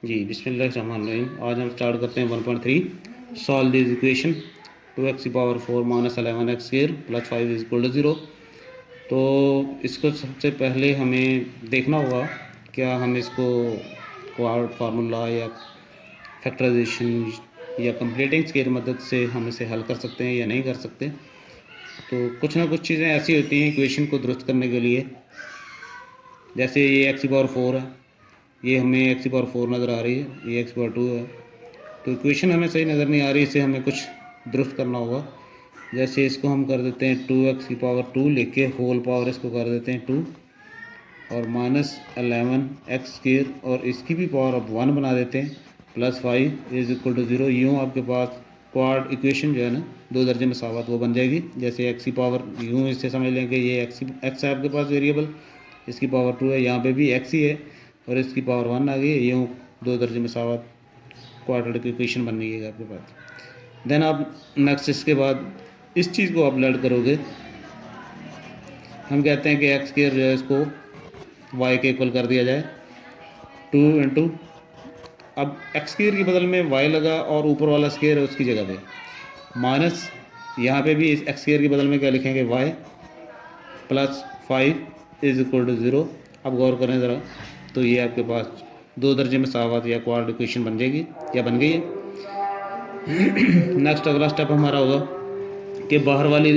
जी बिस्मिल्लाहिर्रहमानिर्रहीम। आज हम स्टार्ट करते हैं 1.3 solve this equation 2x⁴ minus 11x square plus 5 is equal to 0। तो इसको सबसे पहले हमें देखना होगा क्या हम इसको क्वाड फार्मूला या फैक्टराइजेशन या कंप्लीटिंग स्केयर मदद से हम इसे हल कर सकते हैं या नहीं कर सकते। तो कुछ ना कुछ चीज़ें ऐसी होती हैं इक्वेशन को दुरुस्त करने के लिए, जैसे ये x⁴ है, ये हमें x⁴ नज़र आ रही है, ये x⁴ है, तो इक्वेशन हमें सही नज़र नहीं आ रही, इसे हमें कुछ दुरुस्त करना होगा। जैसे इसको हम कर देते हैं 2x⁴ लेके होल पावर इसको कर देते हैं 2 और माइनस 11x स्क्वायर और इसकी भी पावर अब 1 बना देते हैं प्लस 5 इज इक्वल टू 0। यूँ आपके पास क्वाड इक्वेशन जो है ना, दो दर्जे मसावत वो बन जाएगी। जैसे x की पावर यूँ इससे समझ लें कि ये x है आपके पास वेरिएबल, इसकी पावर 2 है, यहाँ पे भी x ही है और इसकी पावर 1 आ गई है। यूँ दो दर्जे मसावत क्वाड्रेटिक इक्वेशन बन गई है आपके पास। देन आप नेक्स्ट इसके बाद इस चीज़ को आप लर्न करोगे, हम कहते हैं कि एक्स स्क्वायर जो है इसको वाई के इक्वल कर दिया जाए 2 इंटू, अब एक्स स्क्वायर के बदल में वाई लगा और ऊपर वाला स्क्वायर है उसकी जगह पे माइनस, यहाँ पे भी इस एक्स स्क्वायर के बदल में क्या लिखेंगे y plus 5 is equal to 0। अब गौर करें ज़रा, तो ये आपके पास दो दर्जे में सावत या क्वाड इक्वेशन बन जाएगी या बन गई है। नेक्स्ट अगला स्टेप हमारा होगा कि बाहर वाली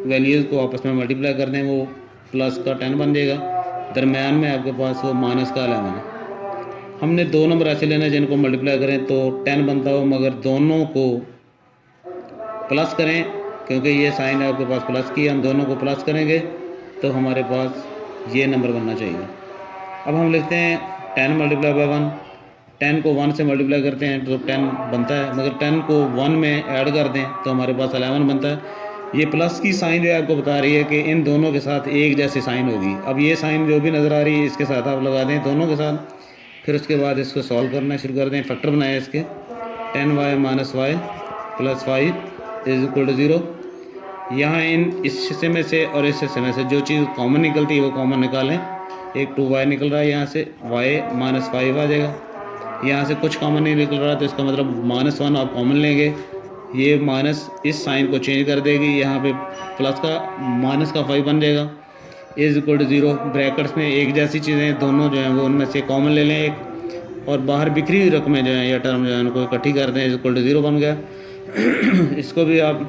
वैल्यूज़ को आपस में मल्टीप्लाई कर दें, वो प्लस का 10 बन जाएगा, दरम्यान में आपके पास वो माइनस का 11 है। हमने दो नंबर ऐसे लेने हैं जिनको मल्टीप्लाई करें तो 10 बनता हो, मगर दोनों को प्लस करें क्योंकि ये साइन है आपके पास प्लस की, हम दोनों को प्लस करेंगे तो हमारे पास ये नंबर बनना चाहिए। अब हम लिखते हैं 10 मल्टीप्लाई बाई 1, 10 को 1 से मल्टीप्लाई करते हैं तो 10 बनता है, मगर 10 को 1 में ऐड कर दें तो हमारे पास 11 बनता है। ये प्लस की साइन जो है आपको बता रही है कि इन दोनों के साथ एक जैसी साइन होगी। अब ये साइन जो भी नज़र आ रही है इसके साथ आप लगा दें दोनों के साथ, फिर उसके बाद इसको सॉल्व करना शुरू कर दें, फैक्टर बनाएं इसके 10y minus y plus 5 is equal to 0। यहाँ इन इस हिस्से में से और इस हिस्से में से जो चीज़ कॉमन निकलती है वो कॉमन निकालें। एक 2y निकल रहा है, यहाँ से y माइनस 5 आ जाएगा, यहाँ से कुछ कॉमन नहीं निकल रहा तो इसका मतलब -1 आप कॉमन लेंगे, ये माइनस इस साइन को चेंज कर देगी, यहाँ पे प्लस का माइनस का 5 बन जाएगा इज इक्वल टू 0। ब्रैकेट्स में एक जैसी चीज़ें दोनों जो हैं वो उनमें से कॉमन ले लें एक, और बाहर बिखरी हुई रकमें जो हैं या टर्म जो है उनको इकट्ठी कर दें, इज इक्वल टू 0 बन गया। इसको भी आप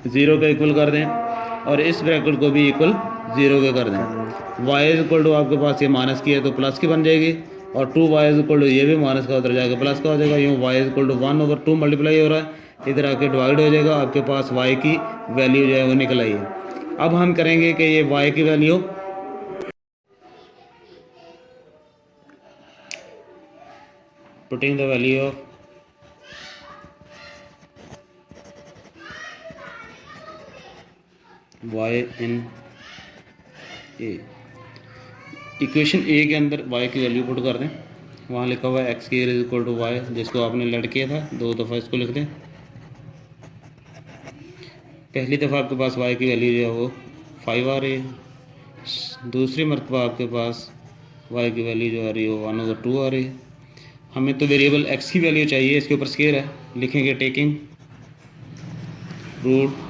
0 के इक्वल कर दें और इस ब्रैकेट को भी इक्वल 0 के कर दें। वाई इज इक्वल टू आपके पास ये माइनस की है तो प्लस की बन जाएगी, और 2y इज इक्वल टू ये भी माइनस का उधर जाएगा प्लस का हो जाएगा। यूँ y is equal to 1/2 multiply हो रहा है, इधर आके डिवाइड हो जाएगा, आपके पास y की वैल्यू जो है वो निकल आई है। अब हम करेंगे कि ये y की value putting the value of y in a, equation A के अंदर y की वैल्यू पुट कर दें, वहाँ लिखा हुआ है x square is equal to y, जिसको आपने लड़ किया था 2 दफ़ा इसको लिख दें। पहली दफ़ा आपके पास y की वैल्यू जो है वो 5 आ रही है, दूसरी मरतबा आपके पास y की वैल्यू जो आ रही है वो 1/2 आ रही है। हमें तो वेरिएबल x की वैल्यू चाहिए, इसके ऊपर स्क्वायर है, लिखेंगे टेकिंग रूट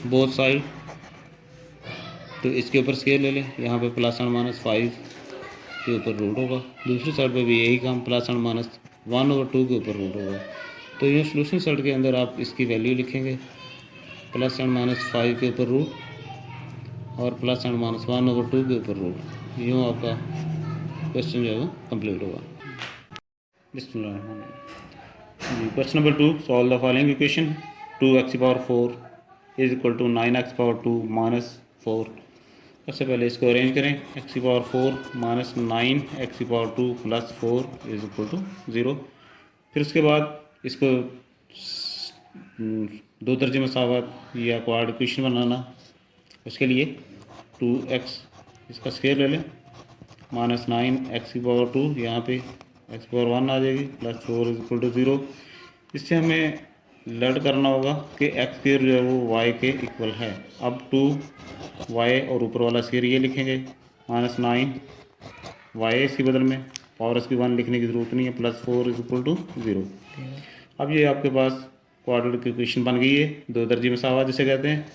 बोथ साइड, तो इसके ऊपर स्क्वायर ले लें, यहाँ पे प्लस एंड माइनस 5 के ऊपर रूट होगा, दूसरी साइड पे भी यही काम प्लस एंड माइनस 1/2 के ऊपर रूट होगा। तो ये सोल्यूशन सेट के अंदर आप इसकी वैल्यू लिखेंगे प्लस एंड माइनस 5 के ऊपर रूट और प्लस एंड माइनस 1/2 के ऊपर रूट। यूँ आपका क्वेश्चन जो है वो कम्प्लीट होगा। Question number 2, solve the following equation 2x⁴ is equal to 9x⁴ minus 4। सबसे पहले इसको अरेंज करें, x⁴ minus 9x⁴ plus 4 is equal to 0। फिर उसके बाद इसको दो दर्जे मसावत या क्वाड इक्वेशन बनाना, उसके लिए 2x इसका स्क्वायर ले लें माइनस 9x⁴, यहाँ पे x⁴ आ जाएगी प्लस 4 इज इक्वल टू 0। इससे हमें लर्न करना होगा कि एक्स स्क्वायर जो है वो y के इक्वल है। अब 2y और ऊपर वाला स्क्वायर ये लिखेंगे माइनस 9y इसके बदल में पावर इसकी 1 लिखने की ज़रूरत नहीं है, +4 इज इक्वल टू 0। अब ये आपके पास क्वाड्रेटिक इक्वेशन बन गई है, दो दर्जी मसावा जिसे कहते हैं।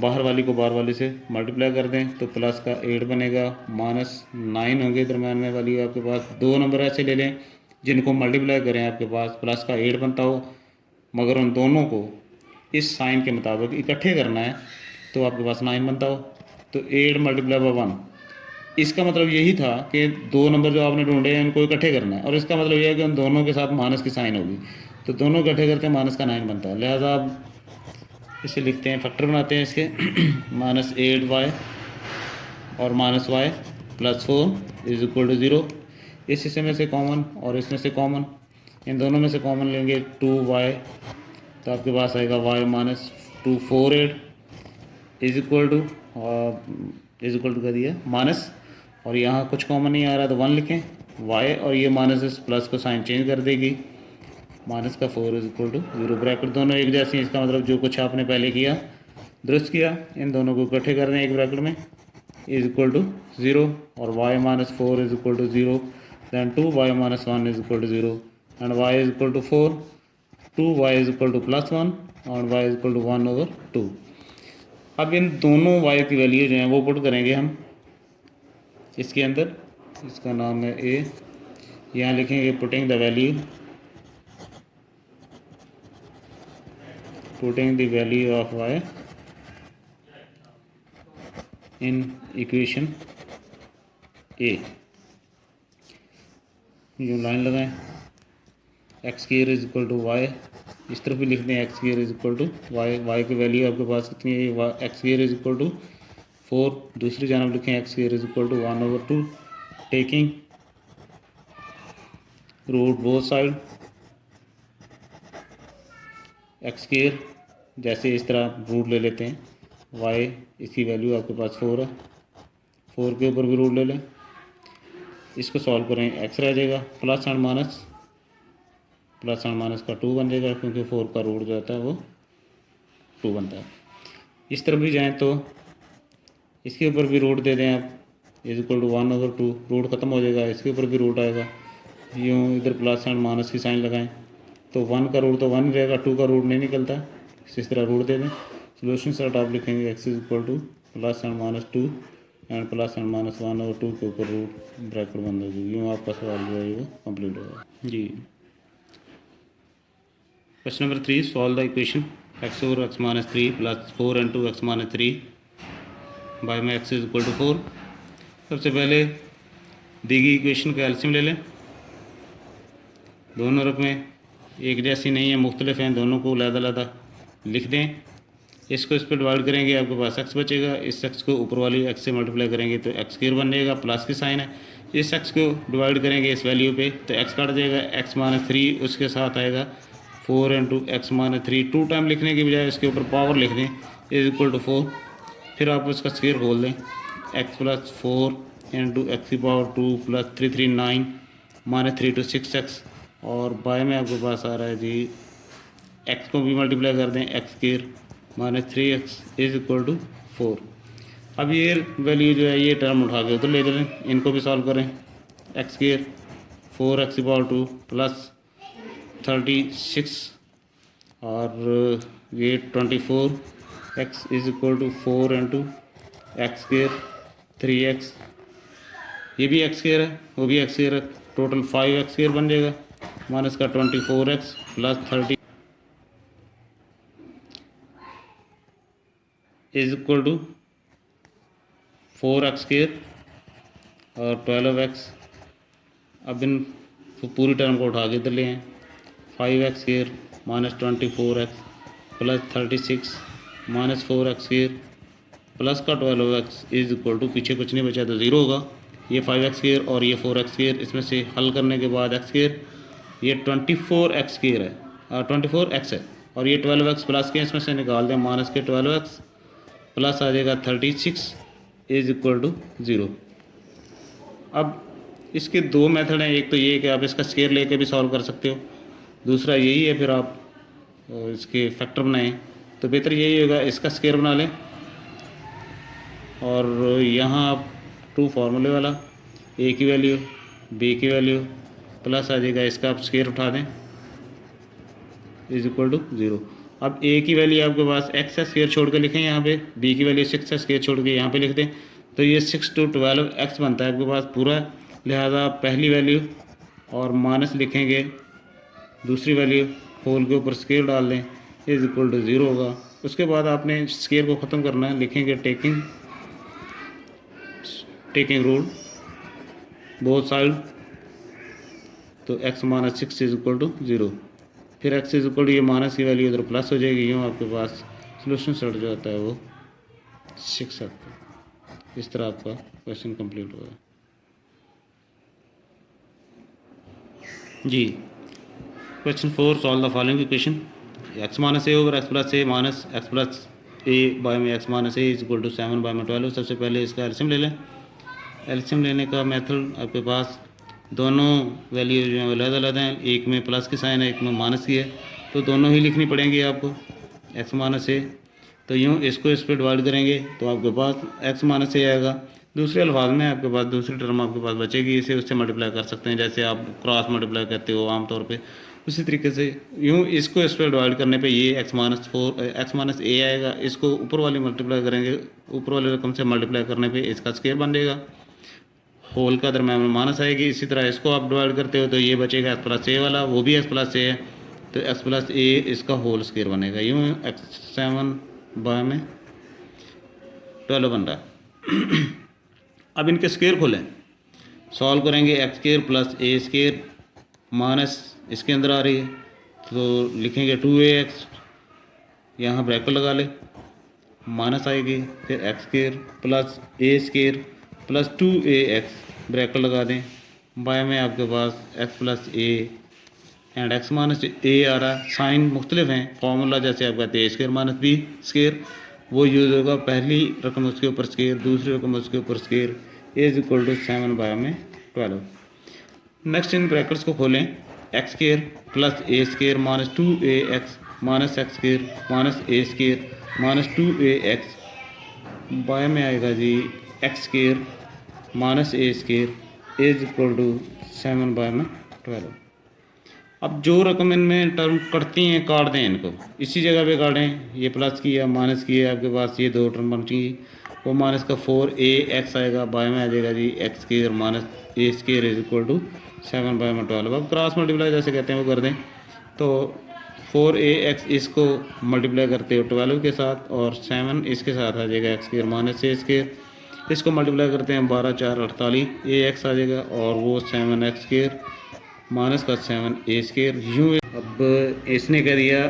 बाहर वाली को बाहर वाली से मल्टीप्लाई कर दें तो प्लस का 8 बनेगा, -9 होंगे दरम्यान में वाली। आपके पास दो नंबर ऐसे ले लें जिनको मल्टीप्लाई करें आपके पास प्लस का 8 बनता हो, मगर उन दोनों को इस साइन के मुताबिक इकट्ठे करना है तो आपके पास 9 बनता हो। तो 8 × 1, इसका मतलब यही था कि दो नंबर जो आपने ढूंढे हैं उनको इकट्ठे करना है, और इसका मतलब यह है कि उन दोनों के साथ माइनस की साइन होगी, तो दोनों इकट्ठे करते हैं माइनस का 9 बनता है। लिहाजा आप इसे लिखते हैं, फैक्टर बनाते हैं इसके -8y और -y +4 इज इक्वल टू 0। इस हिस्से में से कॉमन और इसमें से कॉमन, इन दोनों में से कॉमन लेंगे 2y, तो आपके पास आएगा y -248 इज इक्वल टू कर दिया माइनस, और यहाँ कुछ कॉमन नहीं आ रहा तो 1 लिखें y, और ये माइनस इस प्लस को साइन चेंज कर देगी, माइनस का 4 इज इक्वल टू 0। ब्रैकेट दोनों एक जैसी हैं, इसका मतलब जो कुछ आपने पहले किया दुरुस्त किया, इन दोनों को इकट्ठे कर दें एक ब्रैकेट में, इज इक्वल टू 0, और y -4 is equal to 0, then 2y -1 is equal to 0, and y is equal to 4, 2y is equal to +1 और y इज इक्वल टू 1/2। अब इन दोनों y की वैल्यू जो हैं वो पुट करेंगे हम इसके अंदर, इसका नाम है a, यहाँ लिखेंगे putting the value of y in equation a। जो लाइन लगाएं, x² is equal to y, इस तरफ भी लिख दें x² is equal to y की वैल्यू आपके पास कितनी है, x² इज इक्वल टू 4, दूसरी जानब लिखें x² is equal to 1/2, taking root both side, x² जैसे इस तरह रूट ले लेते हैं, y इसकी वैल्यू आपके पास 4 है, 4 के ऊपर भी रूट ले लें, इसको सॉल्व करें x रह जाएगा, प्लस एंड माइनस का 2 बन जाएगा, क्योंकि 4 का रूट जो आता है वो 2 बनता है। इस तरफ भी जाएं तो इसके ऊपर भी रूट दे दें आप, इज इक्वल टू 1/2, रूट ख़त्म हो जाएगा, इसके ऊपर भी रूट आएगा, यूँ इधर प्लस एंड माइनस की साइन लगाएं तो 1 का रूट तो 1 रहेगा, 2 का रूट नहीं निकलता, इस तरह रूट दे दें। सोल्यूशन सेट आप लिखेंगे x is equal to +& -2 and +&-1/2 के ऊपर रूट ब्रैकेट बंद होगी, यूँ आपका सवाल जो है वो कंप्लीट होगा जी। Question number 3, solve the equation x/(x-3) + 4(x-3) by में x इज इक्वल टू 4। सबसे पहले दी गई इक्वेशन का एलसीएम ले लें, दोनों रकमें एक जैसी नहीं है, मुख्तलिफ हैं, दोनों को अलग-अलग लिख दें। इसको इस पर डिवाइड करेंगे, आपके पास x बचेगा, इस x को ऊपर वाली x से मल्टीप्लाई करेंगे तो x² बन जाएगा, प्लस की साइन है, इस x को डिवाइड करेंगे इस वैल्यू पे तो x कट जाएगा, x-3 उसके साथ आएगा 4 × x-3, 2 टाइम लिखने की बजाय इसके ऊपर पावर लिख दें, इज इक्वल टू 4, फिर आप उसका स्क्वायर खोल दें, x + 4 × x⁴ 2 + 3 3 9 -3 to 6x, और बाय में आपके पास आ रहा है जी x को भी मल्टीप्लाई कर दें, x² -3x is equal to 4। अब ये वैल्यू जो है ये टर्म उठा के उधर ले चलें, इनको भी सॉल्व करें, x² 4x⁴ प्लस 36 और ये 24x is equal to 4 × x² 3x, ये भी x² है वो भी x² है, टोटल 5x² बन जाएगा, माइनस का 24x plus 30 is equal to 4x² और 12x। अब इन पूरी टर्म को उठा के इधर ले आएँ, 5x² -24x plus 36 -4x² plus का 12x इज इक्वल टू, पीछे कुछ नहीं बचा तो 0 होगा, ये 5x² और ये 4x², इसमें से हल करने के बाद x², ये 24x² है, 24x है, और ये 12x प्लस के इसमें से निकाल दें, माइनस के 12x प्लस आ जाएगा 36 इज इक्वल टू 0। अब इसके दो मेथड हैं, एक तो ये कि आप इसका स्क्वायर लेके भी सॉल्व कर सकते हो, दूसरा यही है फिर आप इसके फैक्टर बनाएं, तो बेहतर यही होगा इसका स्क्वायर बना लें, और यहाँ आप 2 फार्मूले वाला a की वैल्यू बी की वैल्यू प्लस आ जाएगा, इसका आप स्क्वायर उठा दें इज इक्वल टू 0। अब ए की वैल्यू आपके पास एक्स का स्क्वायर छोड़ के लिखें यहाँ पे, बी की वैल्यू 6 का स्क्वायर छोड़ के यहाँ पे लिख दें, तो ये 6 to 12 एक्स बनता है आपके पास पूरा। लिहाजा पहली वैल्यू और माइनस लिखेंगे दूसरी वैल्यू, होल के ऊपर स्क्वायर डाल दें इज इक्वल टू 0 होगा। उसके बाद आपने स्क्वायर को ख़त्म करना है, लिखेंगे टेकिंग रूल बोथ साइड, तो x minus 6 is equal to 0। फिर x इज इक्वल टू ये माइनस की वैल्यू इधर प्लस हो जाएगी, यूँ आपके पास सोल्यूशन सेट जो आता है वो 6 आता है। इस तरह आपका क्वेश्चन कंप्लीट होगा जी। Question 4, solve the following equation. x minus A over X plus A minus X plus A by में x minus A is equal to 7 by में 12। सबसे पहले इसका एलसीएम ले लें। एलसीएम लेने का मेथड आपके पास दोनों वैल्यू जो है अलग अलग हैं, एक में प्लस की साइन है एक में माइनस की है, तो दोनों ही लिखनी पड़ेंगी आपको। x माइनस ए, तो यूँ इसको इस पर डिवाइड करेंगे तो आपके पास x माइनस ए आएगा। दूसरे अल्फाज में आपके पास दूसरी टर्म आपके पास बचेगी, इसे उससे मल्टीप्लाई कर सकते हैं जैसे आप क्रॉस मल्टीप्लाई करते हो आमतौर पे, उसी तरीके से यूँ इसको इस पर डिवाइड करने पे ये x माइनस ए आएगा। इसको ऊपर वाली मल्टीप्लाई करेंगे, ऊपर वाली रकम से मल्टीप्लाई करने पे इसका स्क्वायर बन जाएगा, होल का दरम्यान में माइनस आएगी। इसी तरह इसको आप डिवाइड करते हो तो ये बचेगा एक्स प्लस ए वाला, वो भी एक्स प्लस ए है, तो एक्स प्लस ए इसका होल स्क्वायर बनेगा। यूँ x7 बाय में 12 बन रहा है। अब इनके स्क्वायर खोलें, सॉल्व करेंगे x square plus A square minus इसके अंदर आ रही है तो लिखेंगे 2ax, यहाँ ब्रैकेट लगा ले, माइनस आएगी, फिर X square plus A square plus 2ax bracket लगा दें, बाय में आपके पास x plus A and x minus A आ रहा है। साइन मुख्तलिफ हैं, फार्मूला जैसे आप कहते हैं ए स्क्वायर माइनस बी स्क्वायर, वो यूज़ होगा। पहली रकम उसके ऊपर स्क्वायर, दूसरी रकम उसके ऊपर square is equal to 7 by में 12। नेक्स्ट इन ब्रैकेट्स को खोलें, X square plus A square minus 2ax minus X square minus A square minus 2ax, by में आएगा जी X square minus A square is equal to 7 by में 12। अब जो रकम इनमें टर्म कटती हैं काट दें इनको, इसी जगह पे काटें, ये प्लस की है माइनस की है, आपके पास ये दो टर्म बनती हैं, वो माइनस का 4ax आएगा, बाय में आ जाएगा जी X square minus A square is equal to 7 by में 12। अब क्रॉस मल्टीप्लाई जैसे कहते हैं वो कर दें, तो 4ax इसको मल्टीप्लाई करते हो 12 के साथ और 7 इसके साथ आ जाएगा x square minus A square, इसको मल्टीप्लाई करते हैं 12 4 48 ax आ जाएगा और वो 7x स्क्वायर माइनस का 7a स्क्वायर। यूँ अब इसने कह दिया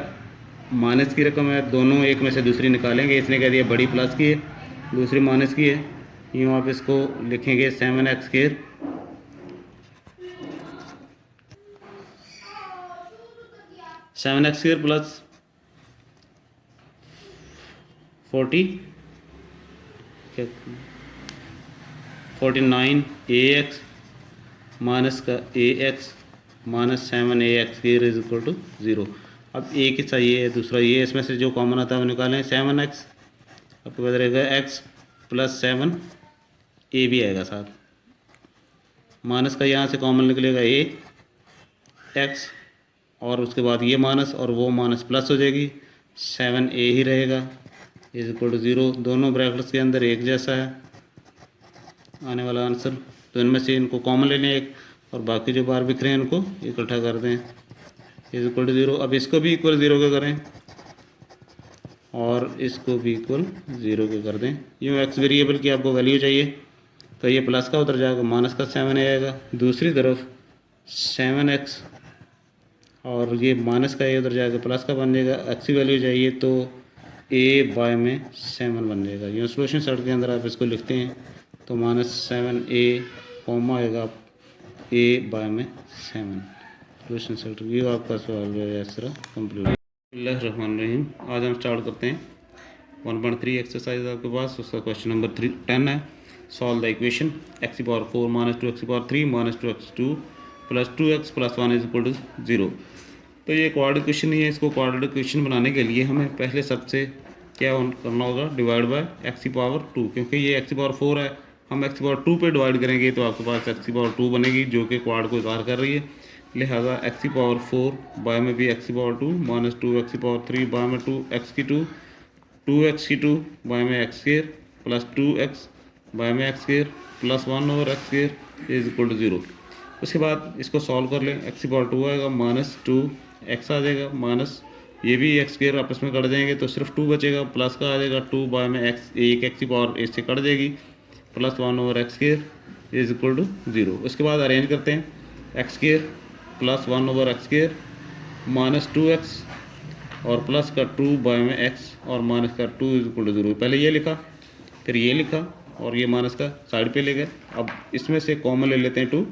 माइनस की रकम है, दोनों एक में से दूसरी निकालेंगे, इसने कह दिया बड़ी प्लस की है दूसरी माइनस की है, यूँ आप इसको लिखेंगे 7x square plus 49ax minus का ax minus 7ax square is equal to 0। अब एक हिस्सा ये है, दूसरा ये, इसमें से जो कॉमन आता है वो निकालें। 7x आपके पास रहेगा x प्लस 7 a भी आएगा साथ, माइनस का यहाँ से कॉमन निकलेगा x और उसके बाद ये माइनस और वो माइनस प्लस हो जाएगी, 7a ही रहेगा इज इक्वल टू 0। दोनों ब्रैकेट्स के अंदर एक जैसा है आने वाला आंसर, तो इनमें से इनको कॉमन ले लें एक और बाकी जो बाहर बिखरे हैं इनको इकट्ठा कर दें इज इक्वल टू 0। अब इसको भी इक्वल 0 के करें और इसको भी इक्वल 0 के कर दें। यूँ एक्स वेरिएबल की आपको वैल्यू चाहिए तो ये प्लस का उधर जाएगा, माइनस का 7 आएगा, दूसरी तरफ 7x और ये माइनस का ए उधर जाएगा प्लस का बन जाएगा। एक्स की वैल्यू चाहिए तो a बाय में 7 बन जाएगा। यूँ सोल्यूशन सेट के अंदर आप इसको लिखते हैं तो -7a कॉमा आएगा a बाय में 7 सोल्यूशन सेट। ये आपका सवाल जो है इस तरह कंप्लीट। बिस्मिल्लाहिर्रहमानिर्रहीम। आज हम स्टार्ट करते हैं 1.3 एक्सरसाइज आपके पास, उसका क्वेश्चन नंबर 10 है। Solve the equation x⁴ minus 2x⁴ minus 2x2 plus 2x plus 1 is equal to 0। तो ये क्वाड्रेटिक क्वेश्चन नहीं है, इसको क्वाड्रेटिक क्वेश्चन बनाने के लिए हमें पहले सबसे क्या करना होगा, डिवाइड बाय x⁴ 2, क्योंकि ये x⁴ है हम एक्स की पावर 2 पे डिवाइड करेंगे तो आपके पास एक्स की पावर 2 बनेगी, जो कि क्वाड को इज़हार कर रही है। लिहाजा एक्स की पावर 4 बाय में भी एक्स की पावर 2 माइनस 2 एक्स की पावर 3 बाय में 2 एक्स की 2 2 एक्स की 2 बाय में X square plus 2 X by में X square plus 1 over x square is equal to 0। उसके बाद इसको सॉल्व कर लें, एक्स की पावर 2 आएगा माइनस 2 एक्स आ जाएगा माइनस ये भी एक्स स्क्वायर आपस में कट जाएंगे तो सिर्फ 2 बचेगा, प्लस का आ जाएगा 2 बाय में एक्स, एक एक्स की पावर इससे कट जाएगी plus 1 over x square is equal to 0। उसके बाद अरेंज करते हैं, x square plus 1 over x square minus 2 x और प्लस का 2 बाय में एक्स और माइनस का 2 इज इक्वल टू 0। पहले ये लिखा, फिर ये लिखा और ये माइनस का साइड पे ले गए। अब इसमें से कॉमन ले लेते हैं 2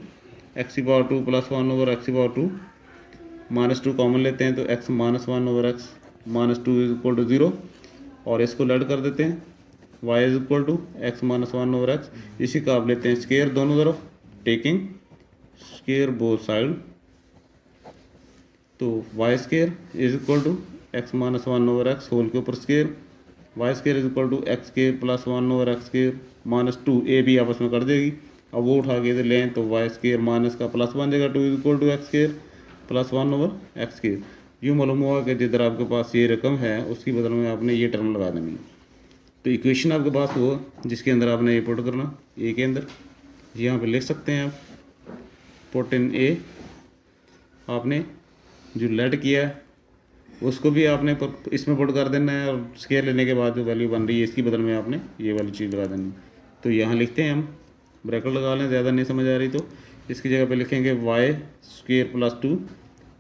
एक्स की पावर 2 प्लस 1 ओवर एक्स की पावर 2 माइनस 2 कॉमन लेते हैं तो x minus 1 over x minus 2 is equal to 0 और इसको लेट कर देते हैं, y is equal to x minus 1 over x. इसी का आप लेते हैं स्क्वायर दोनों तरफ, टेकिंग स्क्वायर बोथ साइड, तो y square is equal to x minus 1 over x whole के ऊपर square, y square is equal to x square plus 1 over x square minus 2 ए भी आपस में कर देगी। अब वो उठा के इधर लें तो वाई स्क्वायर माइनस का प्लस बन जाएगा 2 is equal to x square plus 1 over x square. यूँ मालूम हुआ कि जिधर आपके पास ये रकम है उसकी बदल में आपने ये टर्म लगा देनी है। तो इक्वेशन आपके पास वो जिसके अंदर आपने ये पुट करना, ए के अंदर यहाँ पे लिख सकते हैं आप, पुट इन ए। आपने जो लेट किया है उसको भी आपने इसमें पुट कर देना है और स्केयर लेने के बाद जो वैल्यू बन रही है इसकी बदल में आपने ये वाली चीज़ लगा देनी। तो यहाँ लिखते हैं हम, ब्रैकेट लगा लें, ज़्यादा नहीं समझ आ रही तो इसकी जगह पे लिखेंगे वाई स्क्वेयर प्लस 2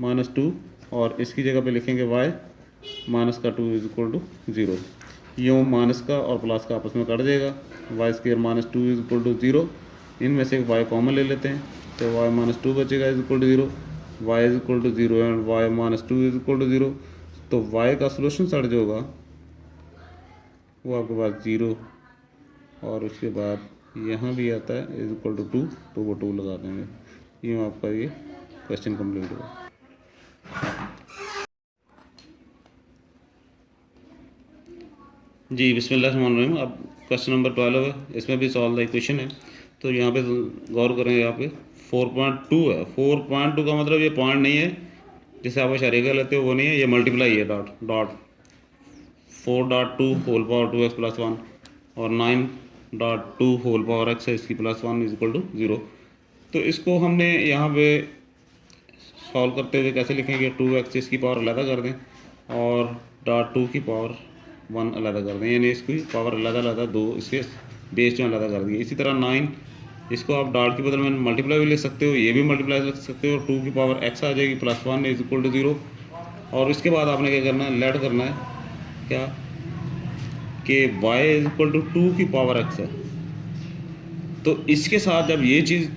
माइनस 2 और इसकी जगह पे लिखेंगे वाई माइनस का 2 इज इक्वल टू 0। यूँ माइनस का और प्लस का आपस में कट जाएगा, y square minus 2 is equal to 0। इनमें से वाई कॉमन ले लेते हैं तो वाई माइनस 2 बचेगा is equal to 0, y is equal to 0 and y minus 2 is equal to 0। तो वाई का सोल्यूशन सट जो होगा वो आपके पास 0 और उसके बाद यहाँ भी आता है इज इक्वल टू 2 तो वो 2 लगा देंगे। यूँ आपका ये क्वेश्चन कंप्लीट हुआ। जी बिस्मिल्लाहिर्रहमानिर्रहीम। अब क्वेश्चन नंबर 12 है, इसमें भी सॉल्व द इक्वेशन है। तो यहाँ पे गौर करें, यहाँ पे 4.2 है। 4.2 का मतलब ये पॉइंट नहीं है जिसे आप इशारे कर लेते हो, वो नहीं है, ये मल्टीप्लाई है, dot dot 4.2 whole power 2x plus 1 और 9.2 होल पावर x है इसकी प्लस 1 इज इक्वल टू 0। तो इसको हमने यहाँ पे सॉल्व करते हुए कैसे लिखेंगे, 2x इसकी पावर अलग कर दें और डॉट 2 की पावर 1 अलग कर दें, यानी इसकी पावर अलग दो इसके बेस जो अलग कर दिए। इसी तरह 9 इसको आप डॉट की बदल में मल्टीप्लाई भी लिख सकते हो, ये भी मल्टीप्लाई लिख सकते हो, 2 की पावर x आ जाएगी प्लस 1 इज इक्वल टू 0। और इसके बाद आपने क्या करना है, लेट करना है क्या कि y इज इक्वल टू 2 की पावर x है। तो इसके साथ जब ये चीज़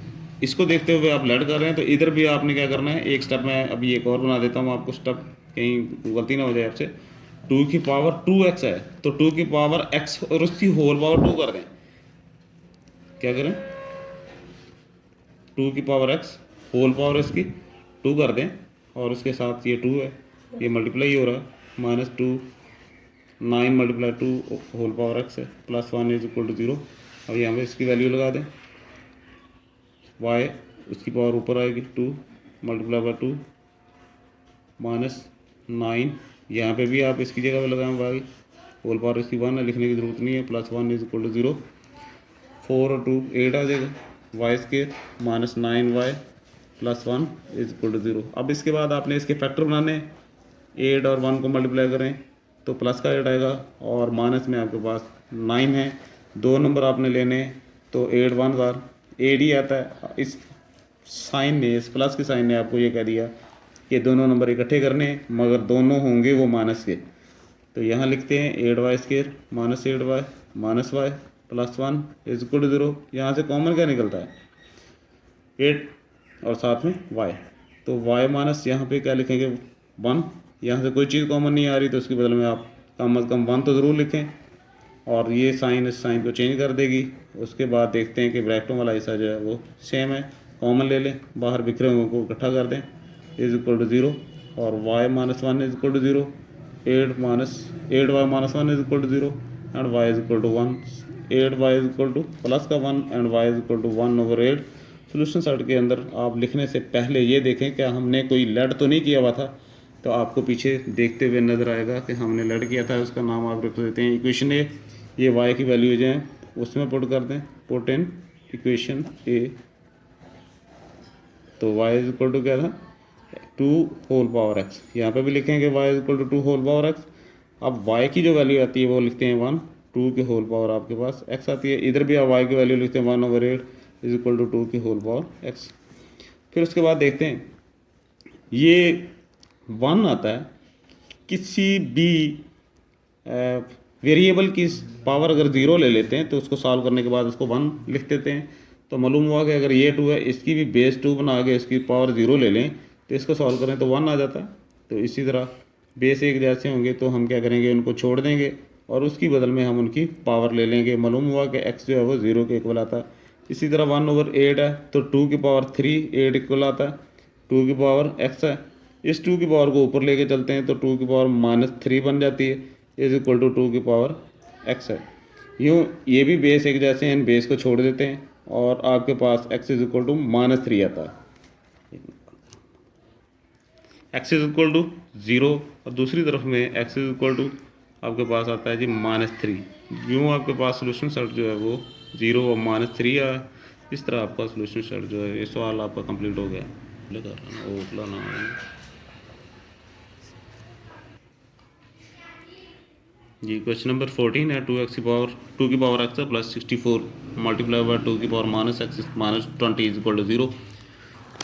इसको देखते हुए आप लेट कर रहे हैं तो इधर भी आपने क्या करना है, एक स्टेप मैं अभी एक और बना देता हूँ आपको, स्टेप कहीं गलती ना हो जाए आपसे। 2 की पावर 2x है तो 2 की पावर x और उसकी होल पावर 2 कर दें। क्या करें, 2 की पावर x होल पावर इसकी 2 कर दें और उसके साथ ये 2 है, ये मल्टीप्लाई हो रहा है, minus 2 9 multiply 2 whole power x है प्लस 1 इज इक्वल टू 0। अब यहाँ पे इसकी वैल्यू लगा दें, y उसकी पावर ऊपर आएगी 2 मल्टीप्लाई बाई 2 माइनस 9, यहाँ पे भी आप इसकी जगह पे लगाएं y होल पावर इसकी 1 है, लिखने की ज़रूरत नहीं है, प्लस 1 इज इक्वल टू 0। 4 और 2 8 आ जाएगा, y square minus 9y plus 1 is equal to 0। अब इसके बाद आपने इसके फैक्टर बनाने, 8 और 1 को मल्टीप्लाई करें तो प्लस का 8 आएगा और माइनस में आपके पास 9 है, 2 नंबर आपने लेने तो 8 1 बार 8 ही आता है। इस साइन ने, इस प्लस के साइन ने आपको ये कह दिया कि दोनों नंबर इकट्ठे करने मगर दोनों होंगे वो माइनस के। तो यहाँ लिखते हैं 8y square minus 8y minus y plus 1 is equal to 0। यहाँ से कॉमन क्या निकलता है, 8 और साथ में y, तो y माइनस यहाँ पे क्या लिखेंगे 1। यहाँ से कोई चीज़ कॉमन नहीं आ रही तो उसके बदले में आप कम अज़ कम 1 तो ज़रूर लिखें और ये साइन इस साइन को चेंज कर देगी। उसके बाद देखते हैं कि ब्रैकेटों वाला हिस्सा जो है वो सेम है, कॉमन ले लें, बाहर बिखरे हुए को इकट्ठा कर दें, इज इक्वल टू 0 और y minus 1 is equal to 0, 8y minus 1 is equal to 0 and y is equal to 1 8 y is equal to plus का 1 and y is equal to 1/8। Solution set के अंदर आप लिखने से पहले ये देखें क्या हमने कोई लेड तो नहीं किया हुआ था, तो आपको पीछे देखते हुए नज़र आएगा कि हमने लेड किया था, उसका नाम आप रख देते हैं इक्वेशन ए। ये वाई की वैल्यू जो है उसमें पुट कर दें, पुट इन इक्वेशन ए। तो वाई इज इक्वल टू क्या था, 2 होल पावर एक्स। यहाँ पे भी लिखेंगे y is equal to 2 whole power x. अब वाई की जो वैल्यू आती है वो लिखते हैं 1, 2 की होल पावर आपके पास एक्स आती है। इधर भी आप वाई की वैल्यू लिखते हैं 1/8 इज इक्वल टू 2 की होल पावर एक्स। फिर उसके बाद देखते हैं ये 1 आता है किसी भी वेरिएबल की पावर अगर 0 ले लेते हैं तो उसको सॉल्व करने के बाद उसको 1 लिख देते हैं। तो मालूम हुआ कि अगर ये 2 है इसकी भी बेस 2 बना के इसकी पावर 0 ले लें तो इसको सॉल्व करें तो 1 आ जाता है। तो इसी तरह बेस एक जैसे होंगे तो हम क्या करेंगे, उनको छोड़ देंगे और उसकी बदल में हम उनकी पावर ले लेंगे। मालूम हुआ कि x जो है वो 0 के इक्वल आता है। इसी तरह 1/8 है तो 2 की पावर 3 8 इक्वल आता है, 2 की पावर x है। इस 2 की पावर को ऊपर लेके चलते हैं तो 2 की पावर -3 बन जाती है इज इक्वल टू 2 की पावर x है। यूँ ये भी बेस एक जैसे हैं, बेस को छोड़ देते हैं और आपके पास x इज इक्वल टू -3 आता है। x इज इक्वल टू 0 और दूसरी तरफ में x इज इक्वल टू आपके पास आता है जी -3। यूँ आपके पास सोल्यूशन सेट जो है वो 0 और -3 आया। इस तरह आपका सोल्यूशन सेट जो है ये सवाल आपका कंप्लीट हो गया। जी क्वेश्चन नंबर 14 है 2 की power x plus 64 multiply by 2 की power -x -20 is equal to 0।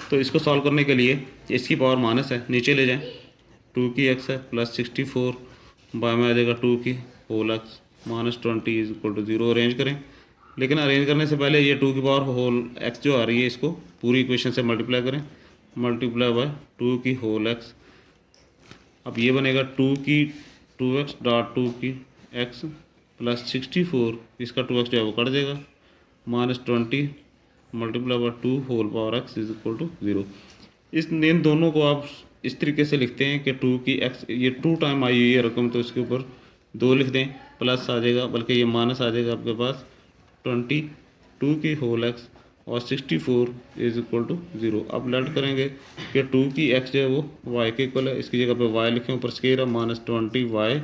तो इसको सॉल्व करने के लिए इसकी पावर माइनस है नीचे ले जाएं, 2 की x है प्लस 64 बाय में आ जाएगा 2 की whole x -20 is equal to 0। Arrange करें, लेकिन अरेंज करने से पहले ये 2 की पावर होल x जो आ रही है इसको पूरी इक्वेशन से मल्टीप्लाई करें, मल्टीप्लाई बाय 2 की होल x। अब ये बनेगा 2x डॉट 2 की x प्लस 64, इसका 2x जो है वो कट जाएगा, -20 multiply by 2 whole power x is equal to 0। इन दोनों को आप इस तरीके से लिखते हैं कि 2 की x, ये 2 टाइम आई हुई है रकम तो इसके ऊपर 2 लिख दें, प्लस आ जाएगा बल्कि ये माइनस आ जाएगा आपके पास 22 की होल x और 64 इज इक्वल टू 0। अब लेट करेंगे कि 2 की x जो है वो y के इक्वल है, इसकी जगह पे y लिखें, ऊपर स्केयर है -20y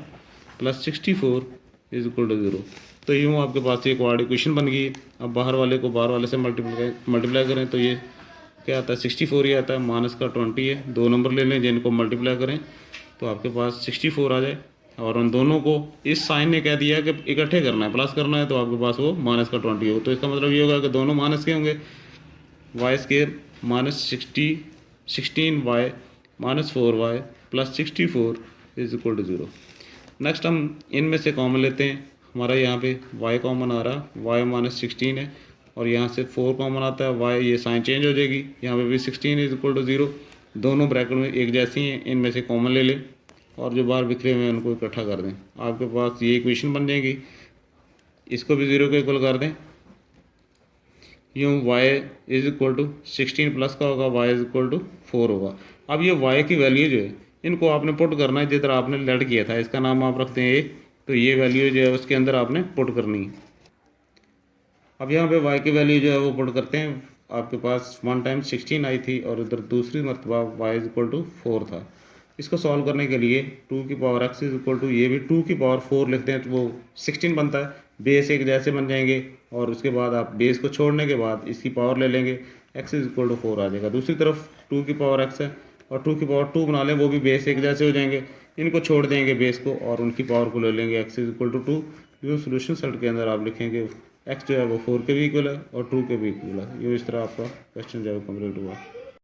plus 64 is equal to 0। तो यूँ आपके पास ये क्वाड इक्वेशन बन गई। अब बाहर वाले को बाहर वाले से मल्टीप्लाई करें तो ये क्या आता है 64 ही आता है, माइनस का 20 है। 2 नंबर ले लें जिनको मल्टीप्लाई करें तो आपके पास 64 आ जाए और उन दोनों को इस साइन ने कह दिया कि इकट्ठे करना है, प्लस करना है, तो आपके पास वो माइनस का 20 हो। तो इसका मतलब ये होगा कि दोनों माइनस के होंगे, y square -16y -4y plus 64 is equal to 0। Next हम इनमें से कॉमन लेते हैं। हमारा यहाँ पे y कॉमन आ रहा है, y -16 है और यहाँ से 4 कॉमन आता है, y ये साइन चेंज हो जाएगी, यहाँ पे भी 16 इज इक्वल टू 0। दोनों ब्रैकेट में एक जैसी हैं, इनमें से कॉमन ले लें और जो बाहर बिखरे हुए हैं उनको इकट्ठा कर दें। आपके पास ये इक्वेशन बन जाएगी, इसको भी 0 के इक्वल कर दें। यूँ y is equal to 16 plus का होगा, y इज इक्वल टू 4 होगा। अब ये y की वैल्यू जो है इनको आपने पुट करना है जिस तरह आपने लेट किया था, इसका नाम आप रखते हैं a, तो ये वैल्यू जो है उसके अंदर आपने पुट करनी है। अब यहाँ पे y की वैल्यू जो है वो पुट करते हैं। आपके पास 1 टाइम 16 आई थी और इधर दूसरी मरतबा y इज इक्वल टू 4 था। इसको सॉल्व करने के लिए 2 की power x is equal to, ये भी 2 की पावर 4 लिखते हैं तो वो 16 बनता है, बेस एक जैसे बन जाएंगे और उसके बाद आप बेस को छोड़ने के बाद इसकी पावर ले लेंगे, x इज इक्वल टू 4 आ जाएगा। दूसरी तरफ 2 की पावर x है और 2 की पावर 2 बना लें, वो भी बेस एक जैसे हो जाएंगे, इनको छोड़ देंगे बेस को और उनकी पावर को ले लेंगे, x इज इक्वल टू 2। जो सोल्यूशन सेट के अंदर आप लिखेंगे x जो है वो 4 के भी इक्वल है और 2 के भी इक्वल है। ये इस तरह आपका क्वेश्चन जो है वो कम्प्लीट हुआ।